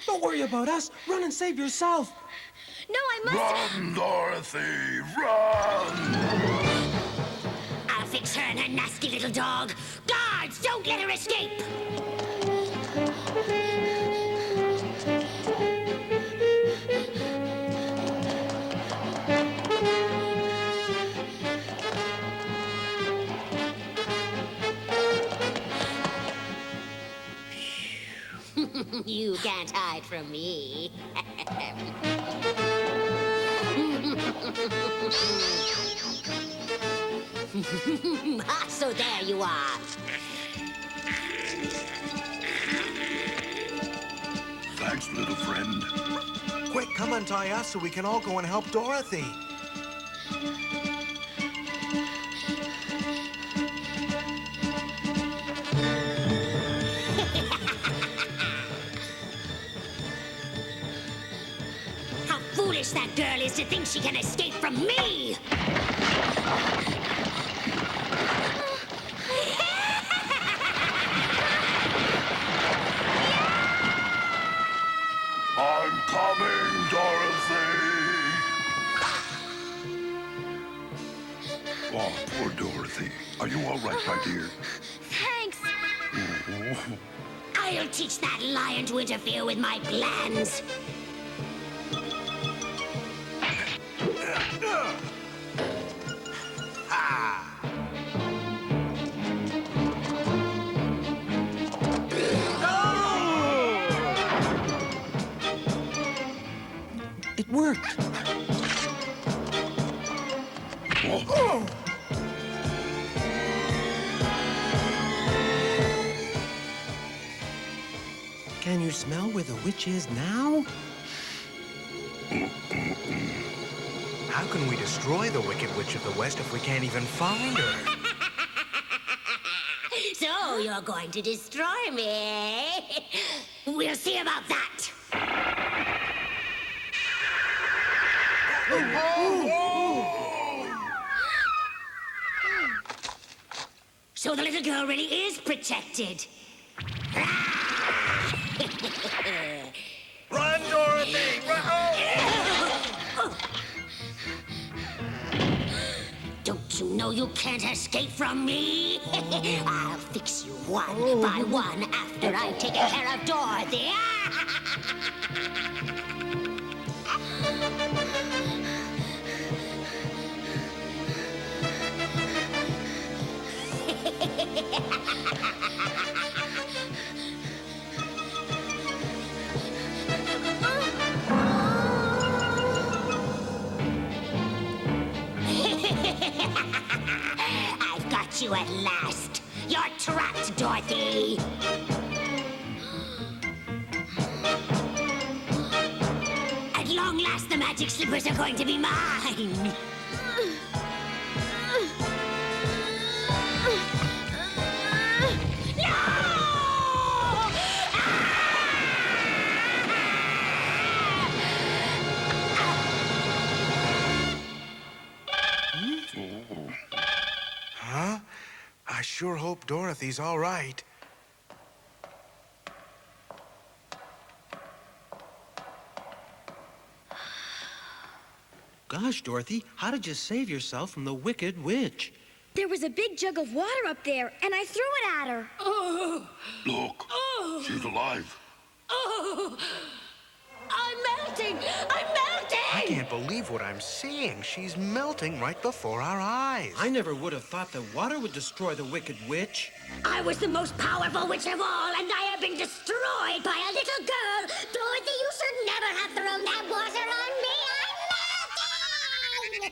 Don't worry about us. Run and save yourself. No, I must... Run, Dorothy, run! I'll fix her and her nasty little dog. Guards, don't let her escape! You can't hide from me. So there you are. Thanks, little friend. Quick, come untie us so we can all go and help Dorothy. How foolish that girl is to think she can escape from me! I'm coming, Dorothy! Oh, poor Dorothy. Are you all right, my dear? Thanks. Oh. I'll teach that lion to interfere with my plans. It worked. Oh. Can you smell where the witch is now? How can we destroy the Wicked Witch of the West if we can't even find her? So you're going to destroy me, eh? We'll see about that. So the little girl really is protected. Run, Dorothy! Run! Don't you know you can't escape from me? I'll fix you one by one after I take care of Dorothy. you at last. You're trapped, Dorothy. At long last, the magic slippers are going to be mine. Huh? I sure hope Dorothy's all right. Gosh, Dorothy, how did you save yourself from the Wicked Witch? There was a big jug of water up there, and I threw it at her. Oh, Look, she's alive. oh, I'm melting! I'm melting! I can't believe what I'm seeing. She's melting right before our eyes. I never would have thought that water would destroy the Wicked Witch. I was the most powerful witch of all, and I have been destroyed by a little girl. Dorothy, you should never have thrown that water on me. I'm melting!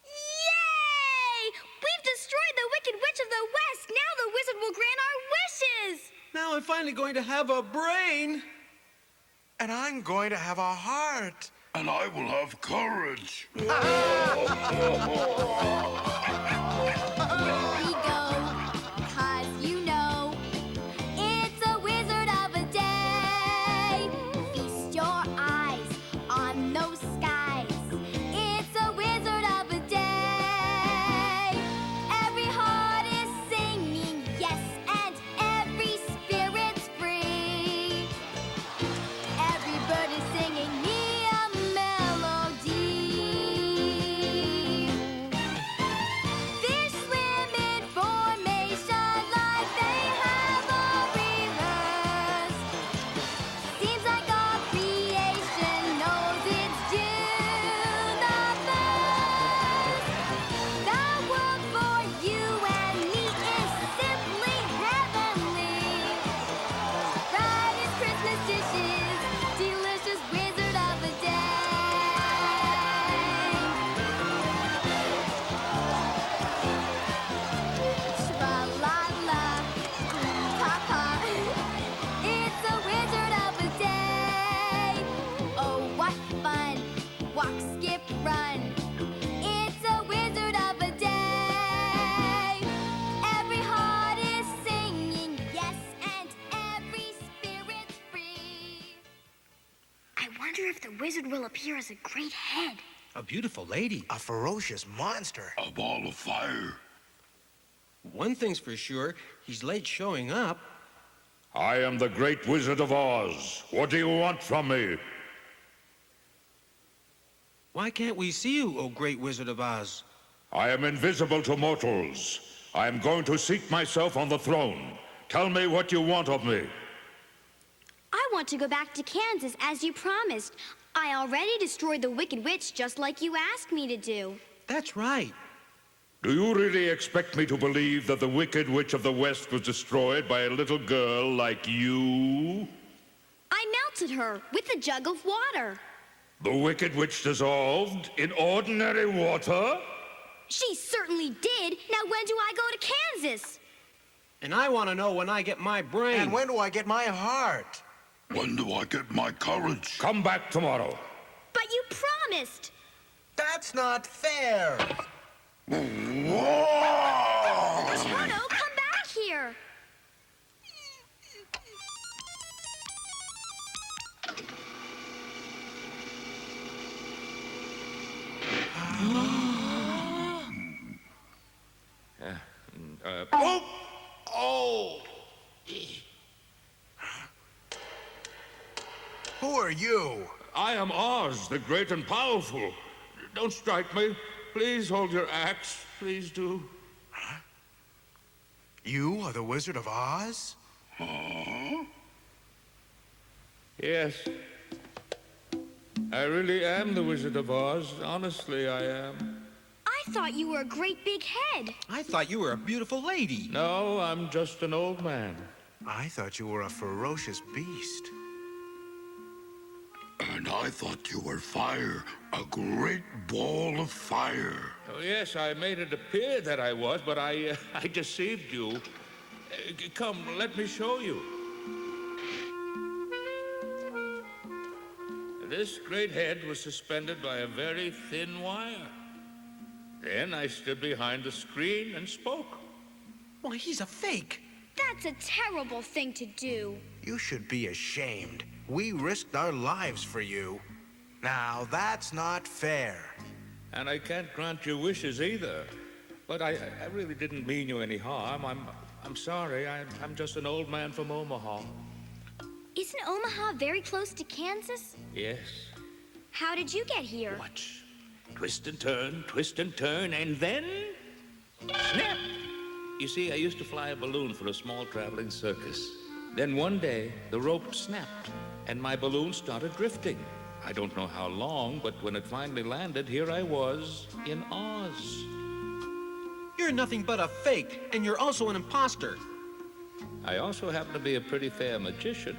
Yay! We've destroyed the Wicked Witch of the West. Now the wizard will grant our wishes. Now I'm finally going to have a brain. And I'm going to have a heart. And I will have courage. Here we go, 'cause you know it's a wizard of a day. Feast your eyes on those skies. It's a wizard of a day. Every heart is singing yes, and every spirit's free. Every bird is singing me a melody. Fish swim in formation like they have all reversed. Seems like all creation knows it's June the 1st. The world for you and me is simply heavenly. Brightest Christmas dishes, delicious wizard of a day. Tra-la-la, pa-pa, it's a wizard of a day. Oh, what fun, walk, skip, run. It's a wizard of a day. Every heart is singing yes, and every spirit's free. I wonder if the wizard will appear as a great head. A beautiful lady. A ferocious monster. A ball of fire. One thing's for sure, he's late showing up. I am the great Wizard of Oz. What do you want from me? Why can't we see you, O great Wizard of Oz? I am invisible to mortals. I am going to seat myself on the throne. Tell me what you want of me. I want to go back to Kansas as you promised. I already destroyed the Wicked Witch just like you asked me to do. That's right. Do you really expect me to believe that the Wicked Witch of the West was destroyed by a little girl like you? I melted her with a jug of water. The Wicked Witch dissolved in ordinary water? She certainly did. Now when do I go to Kansas? And I want to know when I get my brain. And when do I get my heart? When do I get my courage? Come back tomorrow. But you promised. That's not fair. Toto, come back here. Oh! Who are you? I am Oz, the great and powerful. Don't strike me. Please hold your axe. Please do. You are the Wizard of Oz? Yes. I really am the Wizard of Oz. Honestly, I am. I thought you were a great big head. I thought you were a beautiful lady. No, I'm just an old man. I thought you were a ferocious beast. And I thought you were fire, a great ball of fire. Oh, yes, I made it appear that I was, but I deceived you. Come, let me show you. This great head was suspended by a very thin wire. Then I stood behind the screen and spoke. Why, he's a fake. That's a terrible thing to do. You should be ashamed. We risked our lives for you. Now, that's not fair. And I can't grant your wishes either. But I really didn't mean you any harm. I'm sorry. I'm just an old man from Omaha. Isn't Omaha very close to Kansas? Yes. How did you get here? Watch. Twist and turn, and then... snap! You see, I used to fly a balloon for a small traveling circus. Then one day, the rope snapped, and my balloon started drifting. I don't know how long, but when it finally landed, here I was in Oz. You're nothing but a fake, and you're also an imposter. I also happen to be a pretty fair magician.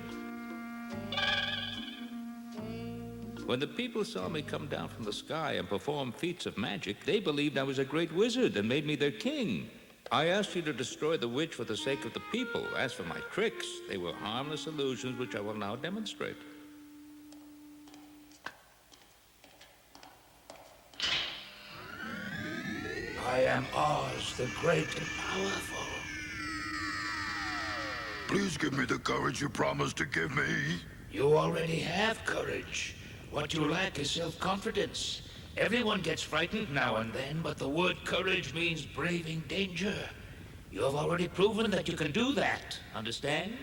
When the people saw me come down from the sky and perform feats of magic, they believed I was a great wizard and made me their king. I asked you to destroy the witch for the sake of the people. As for my tricks, they were harmless illusions which I will now demonstrate. I am Oz, the great and powerful. Please give me the courage you promised to give me. You already have courage. What you lack is self-confidence. Everyone gets frightened now and then, but the word courage means braving danger. You have already proven that you can do that. Understand?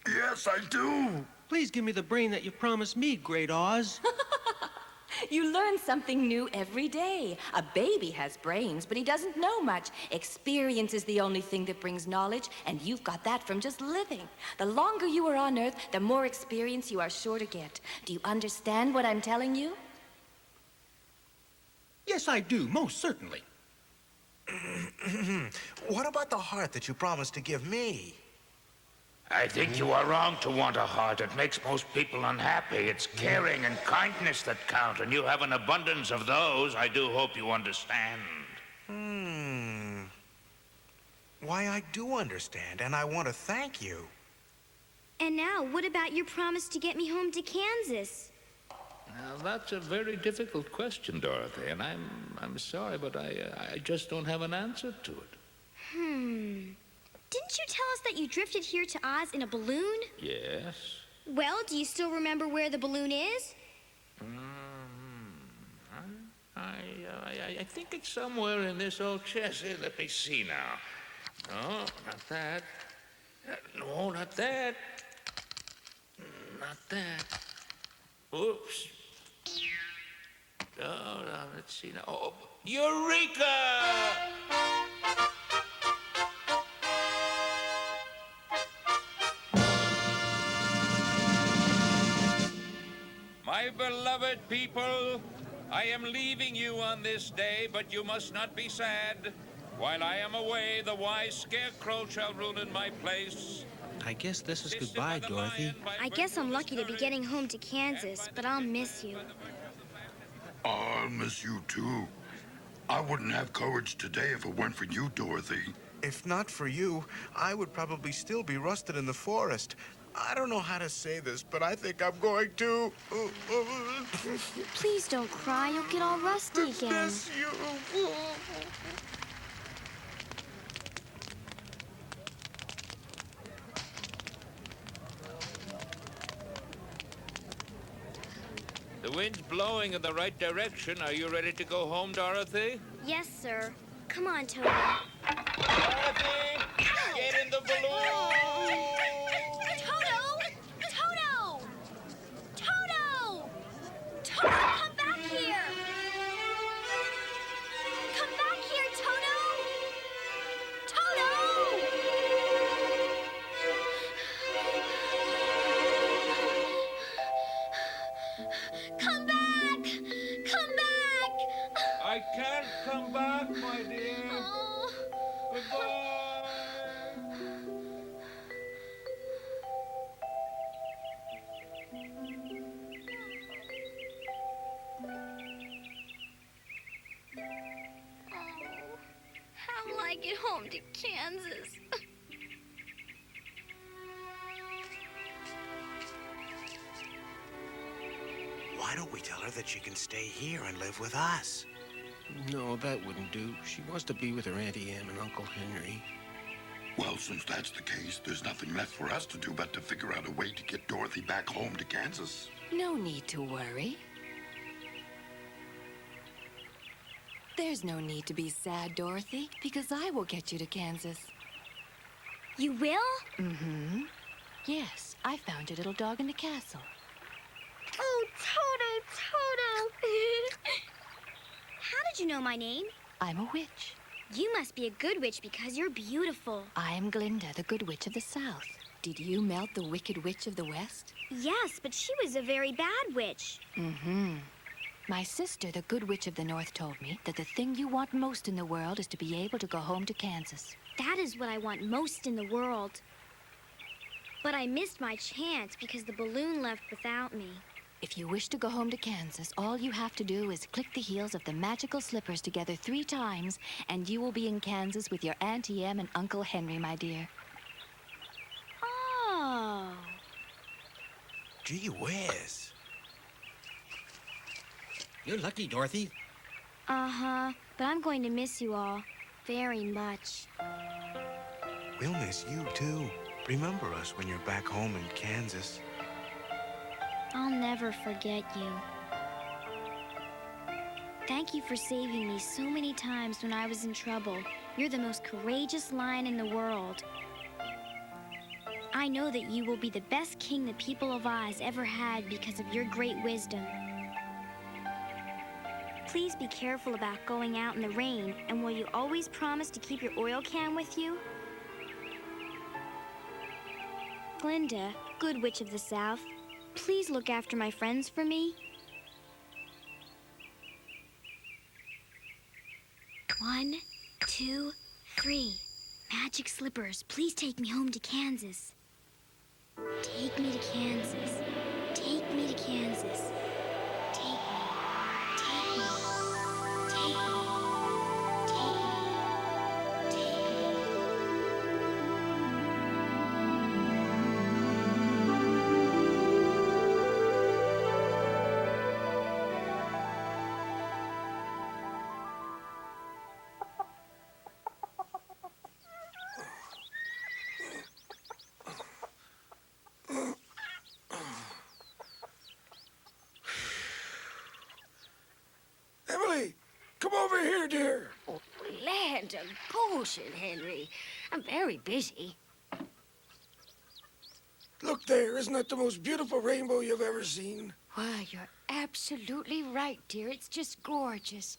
Yes, I do. Please give me the brain that you promised me, Great Oz. You learn something new every day. A baby has brains, but he doesn't know much. Experience is the only thing that brings knowledge, and you've got that from just living. The longer you are on Earth, the more experience you are sure to get. Do you understand what I'm telling you? Yes, I do, most certainly. What about the heart that you promised to give me? I think you are wrong to want a heart. It makes most people unhappy. It's caring and kindness that count, and you have an abundance of those. I do hope you understand. Why, I do understand, and I want to thank you. And now, what about your promise to get me home to Kansas? Now, that's a very difficult question, Dorothy, and I'm sorry, but I just don't have an answer to it. Didn't you tell us that you drifted here to Oz in a balloon? Yes? Well, do you still remember where the balloon is? I think it's somewhere in this old chest. Here, let me see now. No, not that. No, not that. Not that. Oops. No, let's see now. Oh, Eureka! My beloved people, I am leaving you on this day, but you must not be sad. While I am away, the wise scarecrow shall rule in my place. I guess this is goodbye, Dorothy. I guess I'm lucky to be getting home to Kansas, but I'll miss you. I'll miss you too. I wouldn't have courage today if it weren't for you, Dorothy. If not for you, I would probably still be rusted in the forest. I don't know how to say this, but I think I'm going to... Please don't cry. You'll get all rusty again. miss you. The wind's blowing in the right direction. Are you ready to go home, Dorothy? Yes, sir. Come on, Toho. Dorothy, get in the balloon! Toto! Toto! Toto! Toto, come back here! Come back here, Toto! Toto! Come back! Come back! I can't come back, my dear. Oh. Goodbye. I get home to Kansas? Why don't we tell her that she can stay here and live with us? No, that wouldn't do. She wants to be with her Auntie Em and Uncle Henry. Well, since that's the case, there's nothing left for us to do but to figure out a way to get Dorothy back home to Kansas. No need to worry. There's no need to be sad, Dorothy, because I will get you to Kansas. You will? Mm-hmm. Yes, I found your little dog in the castle. Oh, Toto! How did you know my name? I'm a witch. You must be a good witch because you're beautiful. I am Glinda, the good witch of the South. Did you melt the wicked witch of the West? Yes, but she was a very bad witch. Mm-hmm. My sister, the good witch of the North, told me that the thing you want most in the world is to be able to go home to Kansas. That is what I want most in the world. But I missed my chance because the balloon left without me. If you wish to go home to Kansas, all you have to do is click the heels of the magical slippers together 3 times, and you will be in Kansas with your Auntie Em and Uncle Henry, my dear. Oh. Gee whiz. You're lucky, Dorothy. Uh-huh, but I'm going to miss you all very much. We'll miss you, too. Remember us when you're back home in Kansas. I'll never forget you. Thank you for saving me so many times when I was in trouble. You're the most courageous lion in the world. I know that you will be the best king the people of Oz ever had because of your great wisdom. Please be careful about going out in the rain, and will you always promise to keep your oil can with you? Glinda, good witch of the South, please look after my friends for me. 1, 2, 3. Magic slippers, please take me home to Kansas. Take me to Kansas. Take me to Kansas. Take me. Take me. Take me. Take me. Take me. Emily, come over here, dear. Oh, land of Goshen, Henry. I'm very busy. Look there. Isn't that the most beautiful rainbow you've ever seen? Why, you're absolutely right, dear. It's just gorgeous.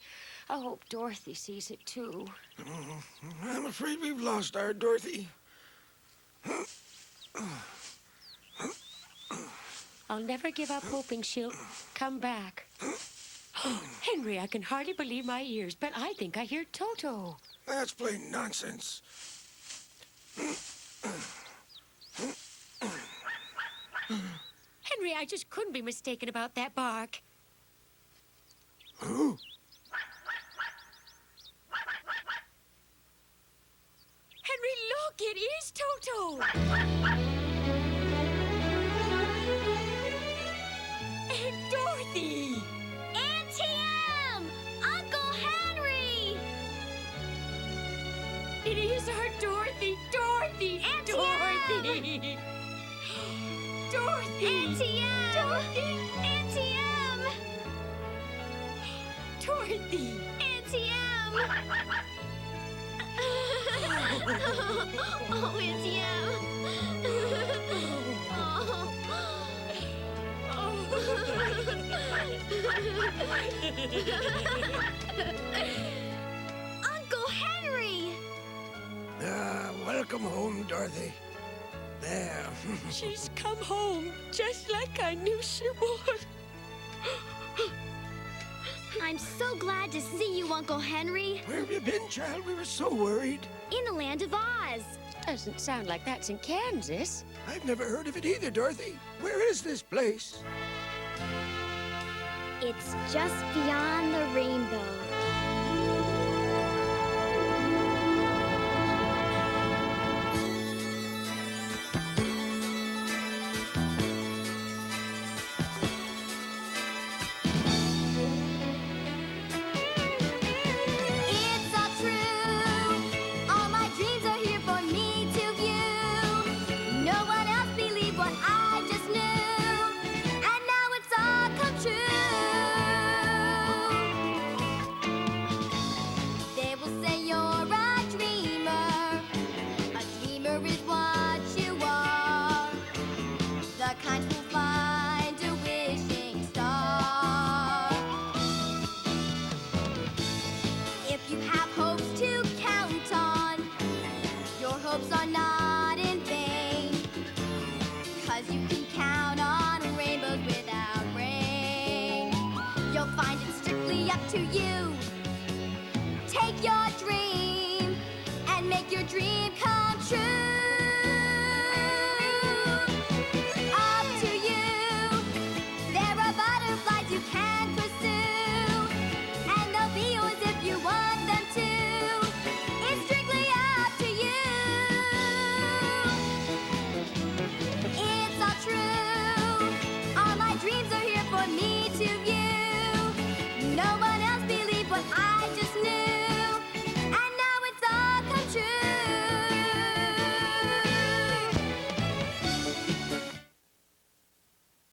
I hope Dorothy sees it, too. I'm afraid we've lost our Dorothy. I'll never give up hoping she'll come back. Henry, I can hardly believe my ears, but I think I hear Toto. That's plain nonsense. Henry, I just couldn't be mistaken about that bark. Who? Henry, look, it is Toto. And Dorothy. Auntie Em! Uncle Henry! It is our Dorothy. Dorothy. Auntie Dorothy. Dorothy. Auntie Em! Dorothy. Auntie Em! Dorothy. Auntie Em! Oh, Auntie Em! Uncle Henry! Welcome home, Dorothy. There. She's come home just like I knew she would. I'm so glad to see you, Uncle Henry. Where have you been, child? We were so worried. In the land of Oz. Doesn't sound like that's in Kansas. I've never heard of it either, Dorothy. Where is this place? It's just beyond the rainbow.